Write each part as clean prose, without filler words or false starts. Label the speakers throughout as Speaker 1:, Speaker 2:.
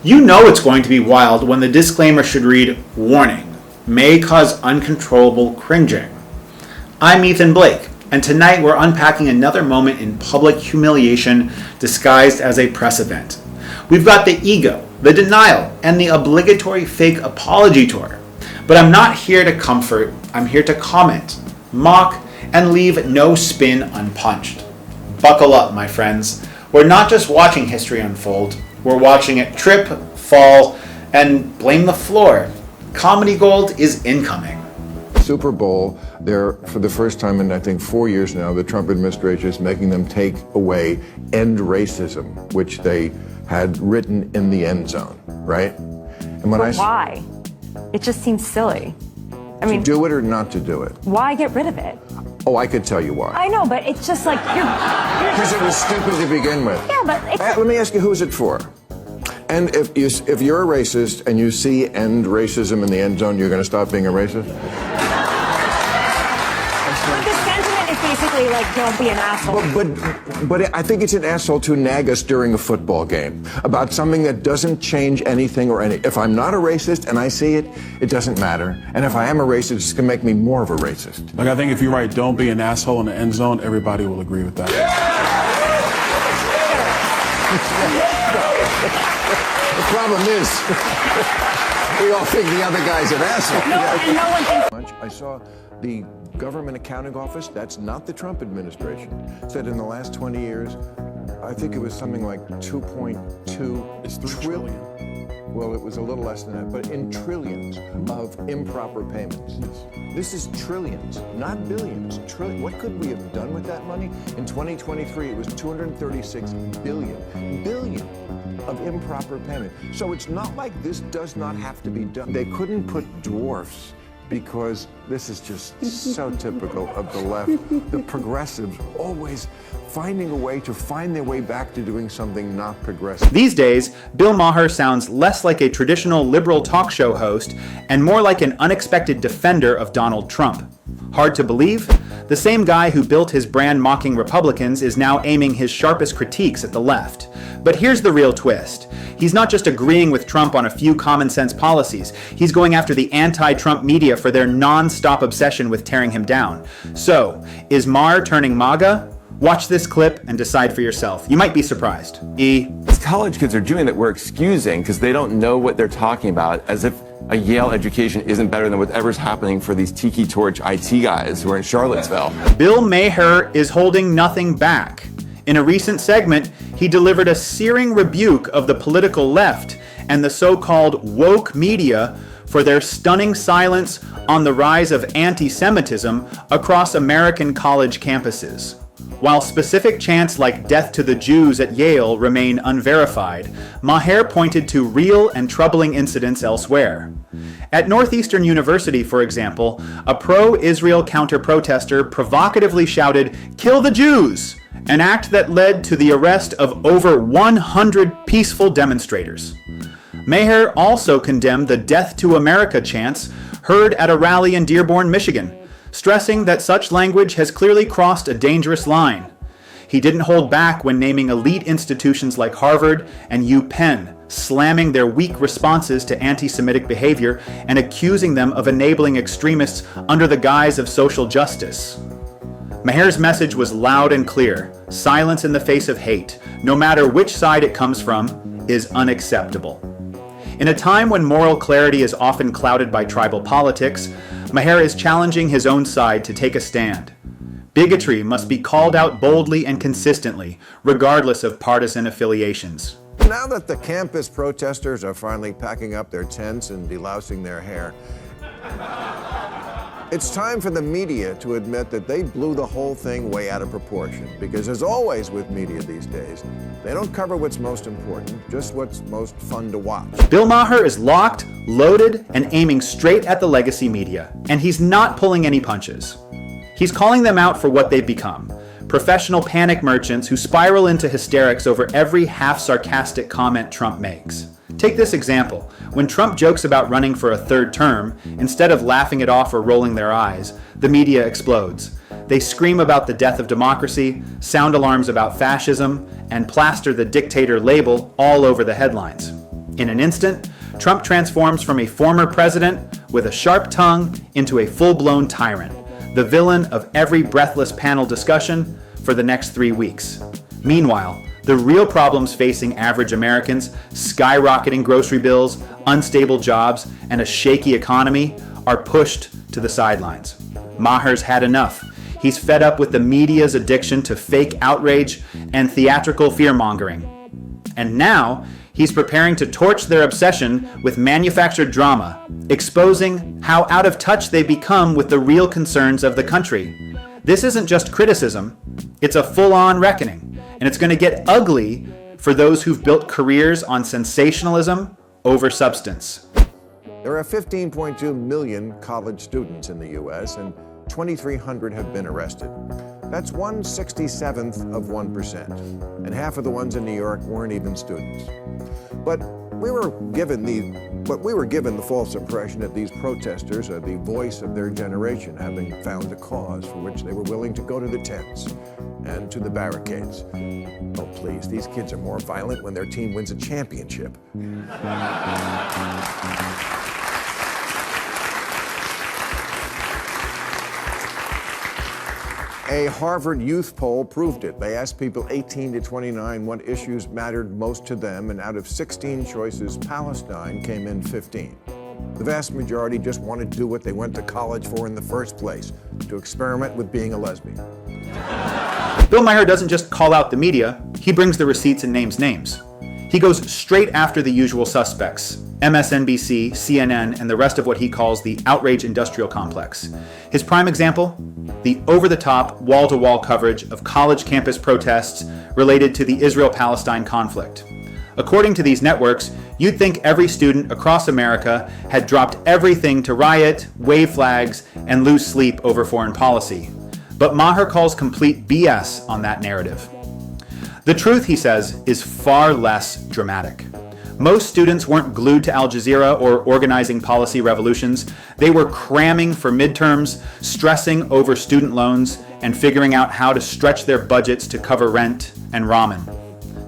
Speaker 1: You know it's going to be wild when the disclaimer should read, "Warning, may cause uncontrollable cringing." I'm Ethan Blake, and tonight we're unpacking another moment in public humiliation disguised as a press event. We've got the ego, the denial, and the obligatory fake apology tour. But I'm not here to comfort, I'm here to comment, mock, and leave no spin unpunched. Buckle up, my friends. We're not just watching history unfold, we're watching it trip, fall, and blame the floor. Comedy gold is incoming.
Speaker 2: Super Bowl, there for the first time in I think 4 years now, the Trump administration is making them take away "end racism," which they had written in the end zone, right? And when
Speaker 3: why? It just seems silly. I mean,
Speaker 2: to do it or not to do it?
Speaker 3: Why get rid of it?
Speaker 2: Oh, I could tell you why.
Speaker 3: I know, but it's just like
Speaker 2: because it was stupid to begin with.
Speaker 3: Yeah, but
Speaker 2: let me ask you, who's it for? And if you're a racist and you see "end racism" in the end zone, you're going to stop being a racist?
Speaker 3: But the sentiment is basically like, don't be an asshole.
Speaker 2: But I think it's an asshole to nag us during a football game about something that doesn't change anything or any. If I'm not a racist and I see it, it doesn't matter. And if I am a racist, it's going to make me more of a racist.
Speaker 4: Like, I think if you write "don't be an asshole" in the end zone, everybody will agree with that.
Speaker 2: The problem is, we all think the other guy's an asshole.
Speaker 3: And no one thinks.
Speaker 2: I saw the Government Accounting Office, that's not the Trump administration, said in the last 20 years, I think it was something like 2.2 trillion. Well, it was a little less than that, but in trillions of improper payments. This is trillions, not billions. What could we have done with that money? In 2023, it was 236 billion of improper payment. So it's not like this does not have to be done. They couldn't put dwarfs because this is just so typical of the left. The progressives always finding a way to find their way back to doing something not progressive.
Speaker 1: These days, Bill Maher sounds less like a traditional liberal talk show host and more like an unexpected defender of Donald Trump. Hard to believe? The same guy who built his brand mocking Republicans is now aiming his sharpest critiques at the left. But here's the real twist. He's not just agreeing with Trump on a few common sense policies, he's going after the anti-Trump media for their non-stop obsession with tearing him down. So, is Maher turning MAGA? Watch this clip and decide for yourself. You might be surprised.
Speaker 5: These college kids are doing that we're excusing because they don't know what they're talking about, as if a Yale education isn't better than whatever's happening for these Tiki Torch IT guys who are in Charlottesville.
Speaker 1: Bill Maher is holding nothing back. In a recent segment, he delivered a searing rebuke of the political left and the so-called woke media for their stunning silence on the rise of anti-Semitism across American college campuses. While specific chants like "death to the Jews" at Yale remain unverified, Maher pointed to real and troubling incidents elsewhere. At Northeastern University, for example, a pro-Israel counter-protester provocatively shouted, "Kill the Jews!" an act that led to the arrest of over 100 peaceful demonstrators. Maher also condemned the "Death to America" chants heard at a rally in Dearborn, Michigan, stressing that such language has clearly crossed a dangerous line. He didn't hold back when naming elite institutions like Harvard and UPenn, slamming their weak responses to anti-Semitic behavior and accusing them of enabling extremists under the guise of social justice. Maher's message was loud and clear. Silence in the face of hate, no matter which side it comes from, is unacceptable. In a time when moral clarity is often clouded by tribal politics, Maher is challenging his own side to take a stand. Bigotry must be called out boldly and consistently, regardless of partisan affiliations.
Speaker 2: Now that the campus protesters are finally packing up their tents and delousing their hair, it's time for the media to admit that they blew the whole thing way out of proportion. Because as always with media these days, they don't cover what's most important, just what's most fun to watch.
Speaker 1: Bill Maher is locked, loaded, and aiming straight at the legacy media. And he's not pulling any punches. He's calling them out for what they've become. Professional panic merchants who spiral into hysterics over every half-sarcastic comment Trump makes. Take this example. When Trump jokes about running for a third term, instead of laughing it off or rolling their eyes, the media explodes. They scream about the death of democracy, sound alarms about fascism, and plaster the dictator label all over the headlines. In an instant, Trump transforms from a former president with a sharp tongue into a full-blown tyrant, the villain of every breathless panel discussion for the next 3 weeks. Meanwhile, the real problems facing average Americans, skyrocketing grocery bills, unstable jobs, and a shaky economy, are pushed to the sidelines. Maher's had enough. He's fed up with the media's addiction to fake outrage and theatrical fear-mongering. And now, he's preparing to torch their obsession with manufactured drama, exposing how out of touch they've become with the real concerns of the country. This isn't just criticism, it's a full-on reckoning, and it's going to get ugly for those who've built careers on sensationalism over substance.
Speaker 2: There are 15.2 million college students in the U.S., and 2,300 have been arrested. That's 1/67th of 1%, and half of the ones in New York weren't even students. But we were given the false impression that these protesters are the voice of their generation, having found a cause for which they were willing to go to the tents and to the barricades. Oh, please, these kids are more violent when their team wins a championship. A Harvard youth poll proved it. They asked people 18 to 29 what issues mattered most to them, and out of 16 choices, Palestine came in 15. The vast majority just wanted to do what they went to college for in the first place, to experiment with being a lesbian.
Speaker 1: Bill Maher doesn't just call out the media, he brings the receipts and names names. He goes straight after the usual suspects, MSNBC, CNN, and the rest of what he calls the outrage industrial complex. His prime example? The over-the-top, wall-to-wall coverage of college campus protests related to the Israel-Palestine conflict. According to these networks, you'd think every student across America had dropped everything to riot, wave flags, and lose sleep over foreign policy. But Maher calls complete BS on that narrative. The truth, he says, is far less dramatic. Most students weren't glued to Al Jazeera or organizing policy revolutions. They were cramming for midterms, stressing over student loans, and figuring out how to stretch their budgets to cover rent and ramen.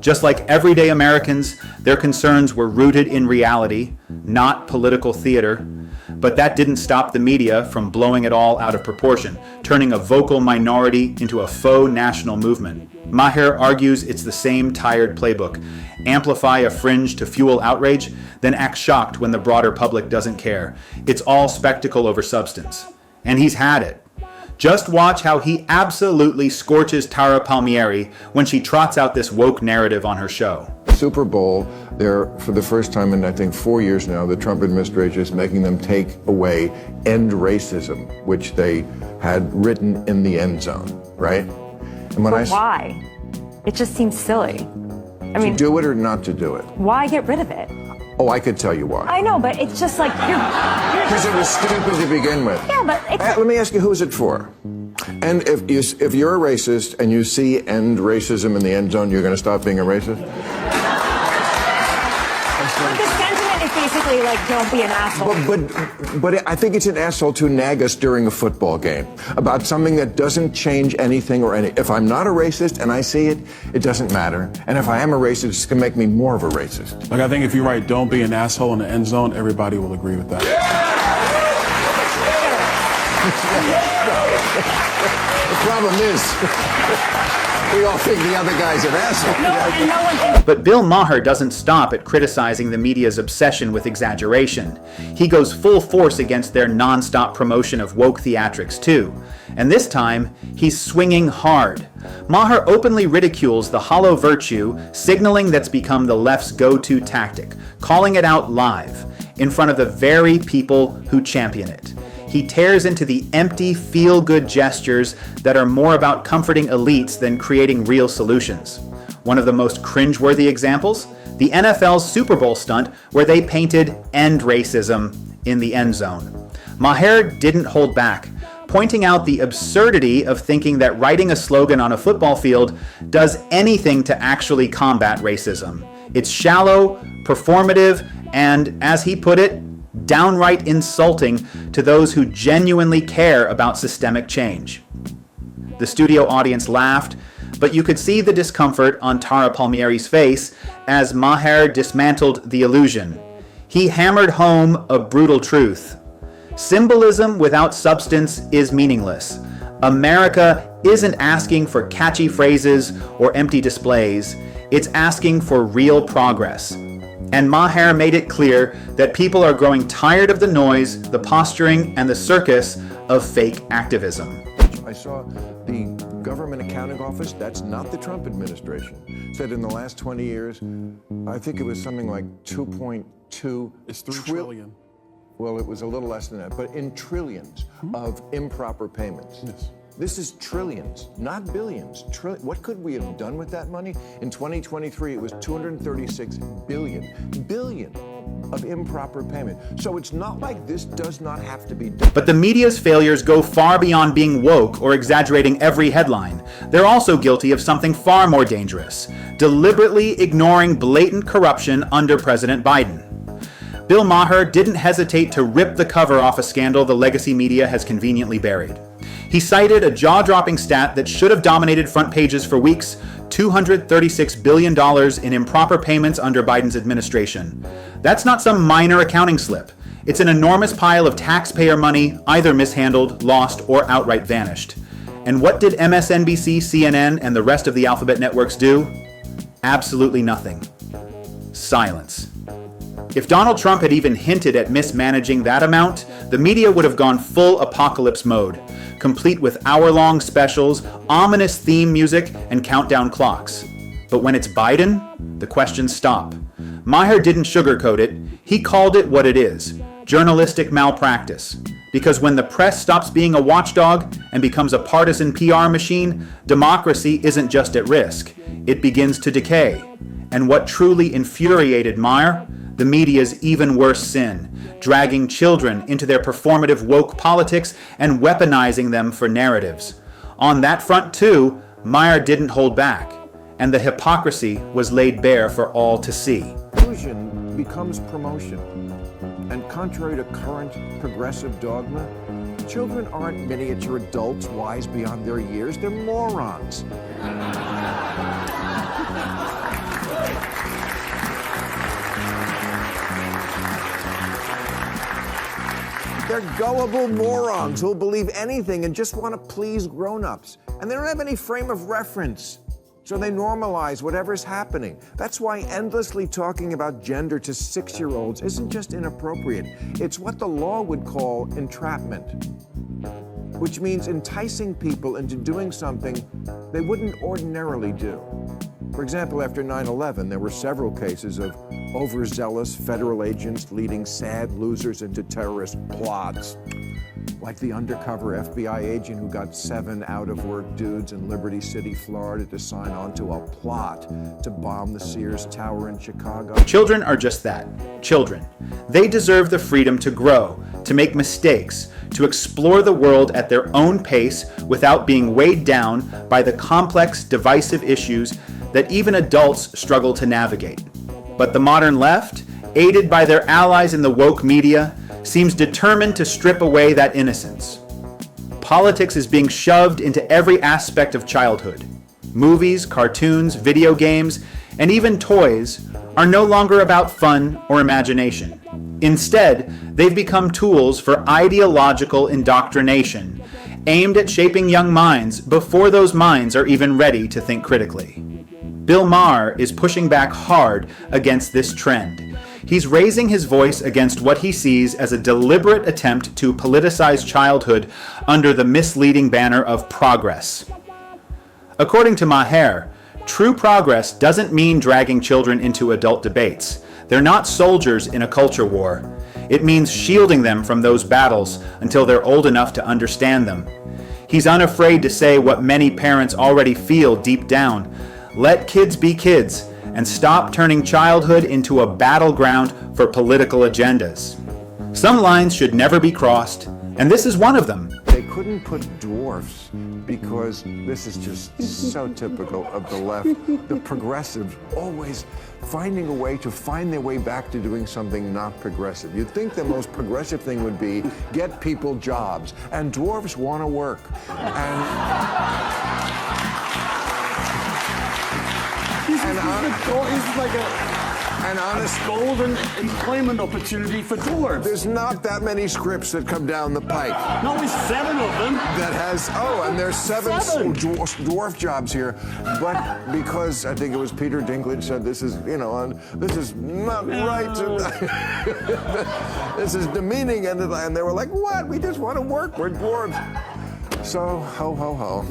Speaker 1: Just like everyday Americans, their concerns were rooted in reality, not political theater. But that didn't stop the media from blowing it all out of proportion, turning a vocal minority into a faux national movement. Maher argues it's the same tired playbook. Amplify a fringe to fuel outrage, then act shocked when the broader public doesn't care. It's all spectacle over substance. And he's had it. Just watch how he absolutely scorches Tara Palmieri when she trots out this woke narrative on her show.
Speaker 2: Super Bowl, they're, for the first time in, I think, 4 years now, the Trump administration is making them take away "end racism," which they had written in the end zone, right? And when
Speaker 3: Why? It just seems silly. I mean,
Speaker 2: to do it or not to do it?
Speaker 3: why get rid of it?
Speaker 2: Oh, I could tell you why.
Speaker 3: I know, but it's just like you're
Speaker 2: Because it was stupid to begin with.
Speaker 3: yeah, but it's
Speaker 2: Let me ask you, who's it for? And if you're a racist and you see "end racism" in the end zone, you're going to stop being a racist?
Speaker 3: but the sentiment is basically like, don't be an asshole.
Speaker 2: But I think it's an asshole to nag us during a football game about something that doesn't change anything or any. If I'm not a racist and I see it, it doesn't matter. And if I am a racist, it's going to make me more of a racist.
Speaker 4: Like, I think if you write "don't be an asshole" in the end zone, everybody will agree with that.
Speaker 2: The problem is, we all think the other guy's an asshole.
Speaker 3: No one thinks.
Speaker 1: But Bill Maher doesn't stop at criticizing the media's obsession with exaggeration. He goes full force against their non-stop promotion of woke theatrics too. And this time, he's swinging hard. Maher openly ridicules the hollow virtue signaling that's become the left's go-to tactic, calling it out live, in front of the very people who champion it. He tears into the empty, feel-good gestures that are more about comforting elites than creating real solutions. One of the most cringeworthy examples? The NFL's Super Bowl stunt where they painted "end racism" in the end zone. Maher didn't hold back, pointing out the absurdity of thinking that writing a slogan on a football field does anything to actually combat racism. It's shallow, performative, and, as he put it, downright insulting to those who genuinely care about systemic change. The studio audience laughed, but you could see the discomfort on Tara Palmieri's face as Maher dismantled the illusion. He hammered home a brutal truth. Symbolism without substance is meaningless. America isn't asking for catchy phrases or empty displays. It's asking for real progress. And Maher made it clear that people are growing tired of the noise, the posturing, and the circus of fake activism.
Speaker 2: I saw the Government Accounting Office, that's not the Trump administration, said in the last 20 years, I think it was something like 2.2
Speaker 4: It's $3 trillion.
Speaker 2: Well, it was a little less than that, but in trillions of improper payments.
Speaker 4: Yes.
Speaker 2: This is trillions, not billions. What could we have done with that money? In 2023, it was 236 billion of improper payment. So it's not like this does not have to be done.
Speaker 1: But the media's failures go far beyond being woke or exaggerating every headline. They're also guilty of something far more dangerous, deliberately ignoring blatant corruption under President Biden. Bill Maher didn't hesitate to rip the cover off a scandal the legacy media has conveniently buried. He cited a jaw-dropping stat that should have dominated front pages for weeks: $236 billion in improper payments under Biden's administration. That's not some minor accounting slip. It's an enormous pile of taxpayer money either mishandled, lost, or outright vanished. And what did MSNBC, CNN, and the rest of the alphabet networks do? Absolutely nothing. Silence. If Donald Trump had even hinted at mismanaging that amount, the media would have gone full apocalypse mode, complete with hour-long specials, ominous theme music, and countdown clocks. But when it's Biden, the questions stop. Maher didn't sugarcoat it. He called it what it is: journalistic malpractice. Because when the press stops being a watchdog and becomes a partisan PR machine, democracy isn't just at risk. It begins to decay. And what truly infuriated Maher? The media's even worse sin, dragging children into their performative woke politics and weaponizing them for narratives. On that front, too, Maher didn't hold back, and the hypocrisy was laid bare for all to see.
Speaker 2: Inclusion becomes promotion. And contrary to current progressive dogma, children aren't miniature adults wise beyond their years. They're morons. They're gullible morons who'll believe anything and just want to please grown-ups. And they don't have any frame of reference. So they normalize whatever's happening. That's why endlessly talking about gender to 6-year-olds isn't just inappropriate. It's what the law would call entrapment, which means enticing people into doing something they wouldn't ordinarily do. For example, after 9/11, there were several cases of overzealous federal agents leading sad losers into terrorist plots, like the undercover FBI agent who got 7 out-of-work dudes in Liberty City, Florida, to sign on to a plot to bomb the Sears Tower in Chicago.
Speaker 1: Children are just that, children. They deserve the freedom to grow, to make mistakes, to explore the world at their own pace without being weighed down by the complex, divisive issues that even adults struggle to navigate. But the modern left, aided by their allies in the woke media, seems determined to strip away that innocence. Politics is being shoved into every aspect of childhood. Movies, cartoons, video games, and even toys are no longer about fun or imagination. Instead, they've become tools for ideological indoctrination, aimed at shaping young minds before those minds are even ready to think critically. Bill Maher is pushing back hard against this trend. He's raising his voice against what he sees as a deliberate attempt to politicize childhood under the misleading banner of progress. According to Maher, true progress doesn't mean dragging children into adult debates. They're not soldiers in a culture war. It means shielding them from those battles until they're old enough to understand them. He's unafraid to say what many parents already feel deep down: let kids be kids, and stop turning childhood into a battleground for political agendas. Some lines should never be crossed, and this is one of them.
Speaker 2: They couldn't put dwarfs because this is just so typical of the left. The progressives always finding a way to find their way back to doing something not progressive. You'd think the most progressive thing would be get people jobs, and dwarfs want to work. And
Speaker 6: He's like
Speaker 2: an honest
Speaker 6: golden employment opportunity for dwarves.
Speaker 2: There's not that many scripts that come down the pike.
Speaker 6: No, there's 7 of them.
Speaker 2: That has, and there's 7 dwarf jobs here. But because I think it was Peter Dinklage said this is, this is not right. This is demeaning. And they were like, what? We just want to work. We're dwarves. So, ho, ho, ho.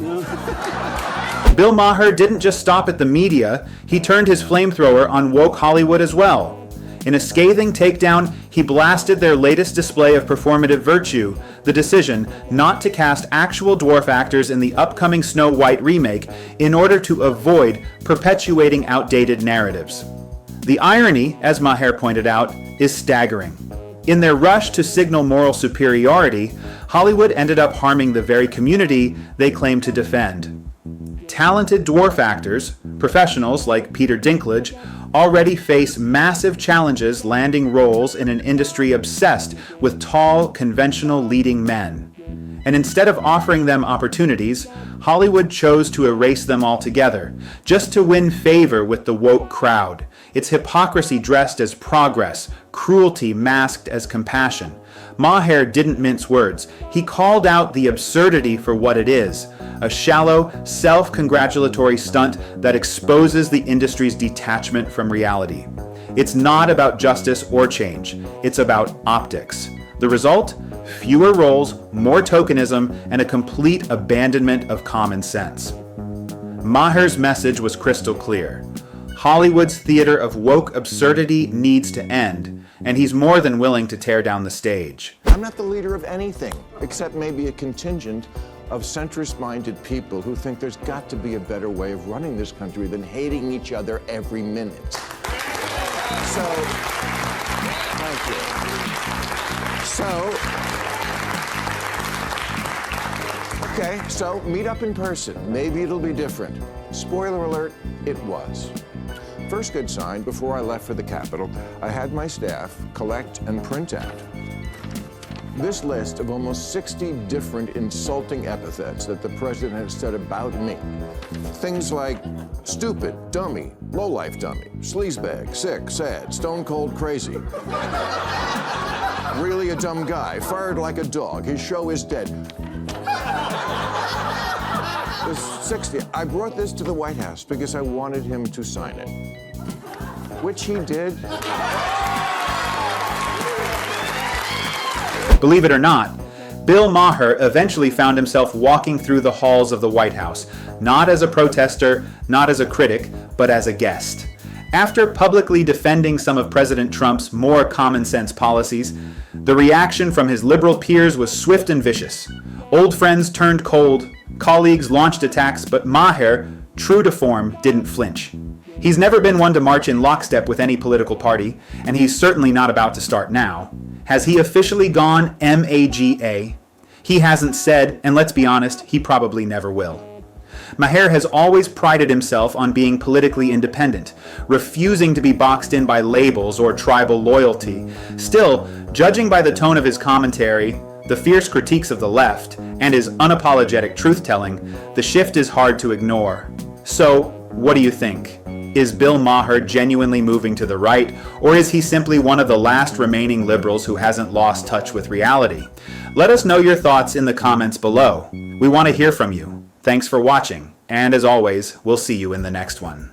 Speaker 1: Bill Maher didn't just stop at the media, he turned his flamethrower on woke Hollywood as well. In a scathing takedown, he blasted their latest display of performative virtue, the decision not to cast actual dwarf actors in the upcoming Snow White remake in order to avoid perpetuating outdated narratives. The irony, as Maher pointed out, is staggering. In their rush to signal moral superiority, Hollywood ended up harming the very community they claim to defend. Talented dwarf actors, professionals like Peter Dinklage, already face massive challenges landing roles in an industry obsessed with tall, conventional leading men. And instead of offering them opportunities, Hollywood chose to erase them altogether, just to win favor with the woke crowd. It's hypocrisy dressed as progress, cruelty masked as compassion. Maher didn't mince words. He called out the absurdity for what it is, a shallow, self-congratulatory stunt that exposes the industry's detachment from reality. It's not about justice or change. It's about optics. The result? Fewer roles, more tokenism, and a complete abandonment of common sense. Maher's message was crystal clear. Hollywood's theater of woke absurdity needs to end, and he's more than willing to tear down the stage.
Speaker 2: I'm not the leader of anything, except maybe a contingent of centrist-minded people who think there's got to be a better way of running this country than hating each other every minute. So, thank you. So meet up in person. Maybe it'll be different. Spoiler alert, it was. First good sign, before I left for the Capitol, I had my staff collect and print out this list of almost 60 different insulting epithets that the president has said about me. Things like stupid, dummy, lowlife dummy, sleazebag, sick, sad, stone cold crazy. Really a dumb guy, fired like a dog, his show is dead. There's 60. I brought this to the White House because I wanted him to sign it, which he did.
Speaker 1: Believe it or not, Bill Maher eventually found himself walking through the halls of the White House, not as a protester, not as a critic, but as a guest. After publicly defending some of President Trump's more common-sense policies, the reaction from his liberal peers was swift and vicious. Old friends turned cold, colleagues launched attacks, but Maher, true to form, didn't flinch. He's never been one to march in lockstep with any political party, and he's certainly not about to start now. Has he officially gone MAGA? He hasn't said, and let's be honest, he probably never will. Maher has always prided himself on being politically independent, refusing to be boxed in by labels or tribal loyalty. Still, judging by the tone of his commentary, the fierce critiques of the left, and his unapologetic truth-telling, the shift is hard to ignore. So, what do you think? Is Bill Maher genuinely moving to the right, or is he simply one of the last remaining liberals who hasn't lost touch with reality? Let us know your thoughts in the comments below. We want to hear from you. Thanks for watching, and as always, we'll see you in the next one.